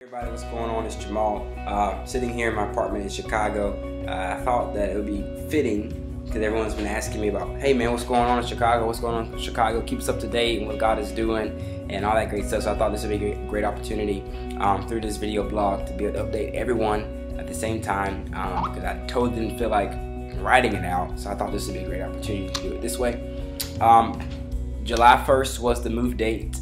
Everybody, what's going on? It's Jamal. Sitting here in my apartment in Chicago. I thought that it would be fitting because everyone's been asking me about, hey man, what's going on in Chicago? What's going on in Chicago? Keep us up to date and what God is doing and all that great stuff. So I thought this would be a great opportunity through this video blog to be able to update everyone at the same time because I totally didn't feel like writing it out. So I thought this would be a great opportunity to do it this way. July 1st was the move date.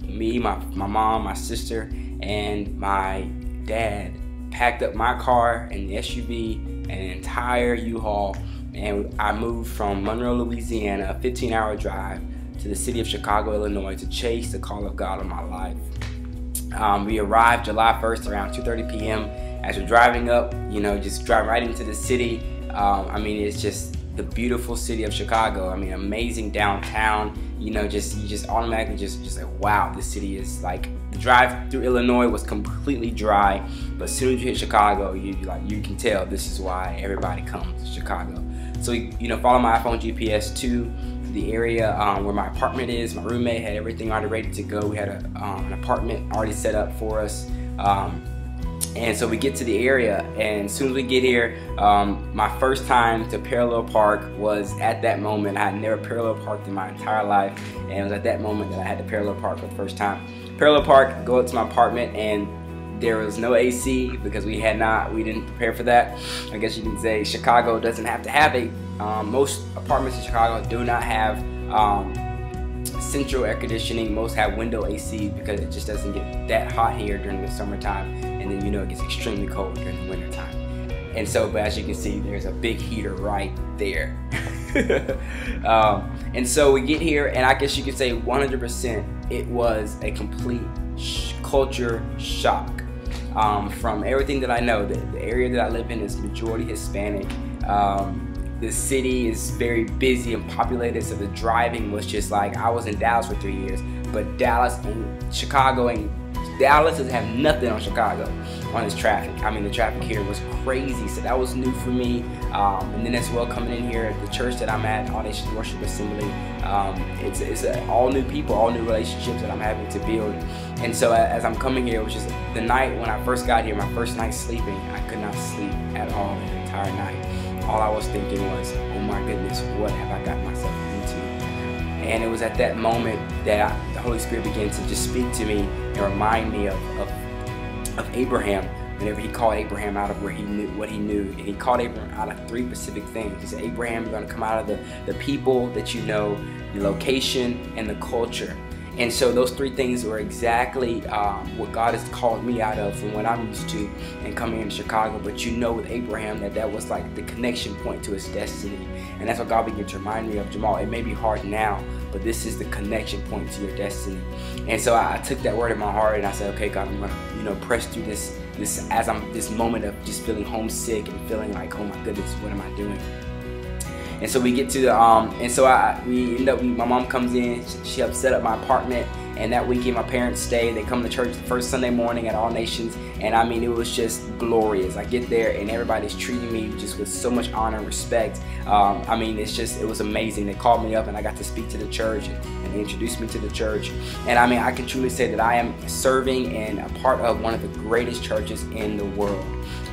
Me, my mom, my sister, and my dad packed up my car and the SUV and an entire U-Haul, and I moved from Monroe, Louisiana, a 15-hour drive, to the city of Chicago, Illinois, to chase the call of God on my life. We arrived July 1st around 2:30 p.m. As we're driving up, just drive right into the city. I mean, it's just the beautiful city of Chicago. I mean, amazing downtown. You just automatically just like, wow, this city is like. The drive through Illinois was completely dry, but as soon as you hit Chicago, you can tell this is why everybody comes to Chicago. So follow my iPhone GPS to the area where my apartment is. My roommate had everything already ready to go. We had an apartment already set up for us. And so we get to the area, and as soon as we get here, my first time to parallel park was at that moment. I had never parallel parked in my entire life, and it was at that moment that I had to parallel park for the first time. Parallel park, go up to my apartment, and there was no AC because we didn't prepare for that. I guess you can say Chicago doesn't have to have most apartments in Chicago do not have central air conditioning. Most have window AC because it just doesn't get that hot here during the summertime, and then it gets extremely cold during the wintertime. And so, but as you can see, there's a big heater right there. And so we get here, and I guess you could say 100% it was a complete culture shock. From everything that I know, the area that I live in is majority Hispanic. The city is very busy and populated, so the driving was just like, I was in Dallas for 3 years, but Dallas and Chicago, and Dallas doesn't have nothing on Chicago on its traffic. I mean, the traffic here was crazy, so that was new for me. And then as well, coming in here at the church that I'm at, All Nations Worship Assembly, it's all new people, all new relationships that I'm having to build. And so as I'm coming here, it was just the night when I first got here, my first night sleeping, I could not sleep at all the entire night. All I was thinking was, oh my goodness, what have I got myself into? And it was at that moment that the Holy Spirit began to just speak to me and remind me of Abraham. Whenever he called Abraham out of where he knew what he knew, and he called Abraham out of 3 specific things. He said, Abraham, you're going to come out of the people that you know, the location, and the culture. And so those 3 things were exactly what God has called me out of from what I'm used to and coming into Chicago. But with Abraham, that was like the connection point to his destiny. And that's what God began to remind me of. Jamal, it may be hard now, but this is the connection point to your destiny. And so I took that word in my heart and I said, okay, God, I'm going to press through this moment of just feeling homesick and feeling like, oh my goodness, what am I doing? And so we get to my mom comes in, she helps set up my apartment, and that weekend my parents stay. They come to church the first Sunday morning at All Nations, and I mean, it was just glorious. I get there and everybody's treating me just with so much honor and respect. I mean, it was amazing. They called me up and I got to speak to the church, and they introduced me to the church. And I mean, I can truly say that I am serving and a part of one of the greatest churches in the world.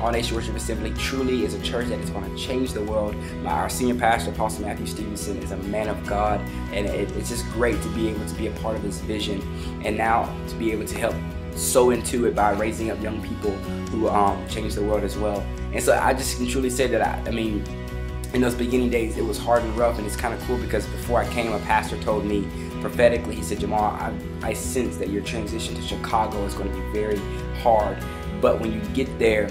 All Nation Worship Assembly truly is a church that is going to change the world. Our senior pastor, Apostle Matthew Stevenson, is a man of God, and it's just great to be able to be a part of this vision, and now to be able to help sow into it by raising up young people who change the world as well. And so I just can truly say that I mean, in those beginning days, it was hard and rough, and it's kind of cool because before I came, a pastor told me prophetically, he said, Jamal, I sense that your transition to Chicago is going to be very hard, but when you get there,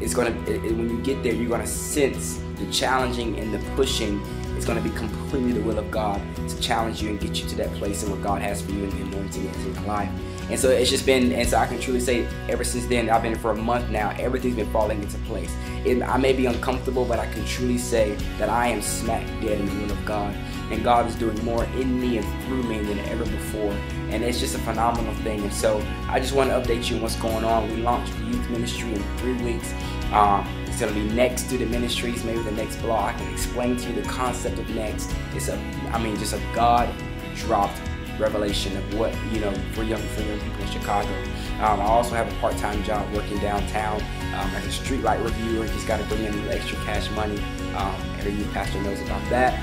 when you get there, you're going to sense the challenging and the pushing. It's going to be completely the will of God to challenge you and get you to that place of what God has for you and the anointing in your life. And so it's just been, and so I can truly say ever since then, I've been here for a month now, everything's been falling into place. I may be uncomfortable, but I can truly say that I am smack dead in the will of God. And God is doing more in me and through me than ever before. And it's just a phenomenal thing. And so I just want to update you on what's going on. We launched youth ministry in 3 weeks. It's going to be Next Student Ministries, maybe the next blog. I can explain to you the concept of Next. It's just a God-dropped revelation of what, for young people in Chicago. I also have a part-time job working downtown as a streetlight reviewer. Just got to bring in a little extra cash money. Every youth pastor knows about that.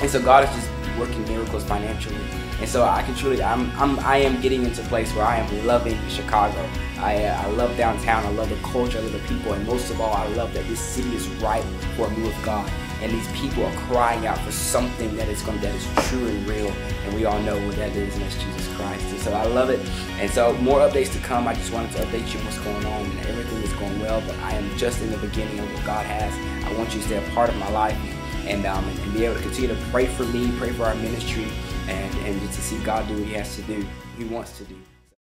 And so God is just working miracles financially. And so I am getting into a place where I am loving Chicago. I love downtown. I love the culture. I love the people. And most of all, I love that this city is ripe for a move of God. And these people are crying out for something that is true and real. And we all know what that is, and that's Jesus Christ. And so I love it. And so more updates to come. I just wanted to update you on what's going on. And everything is going well, but I am just in the beginning of what God has. I want you to stay a part of my life and be able to continue to pray for me, pray for our ministry, and just to see God do what He has to do, He wants to do.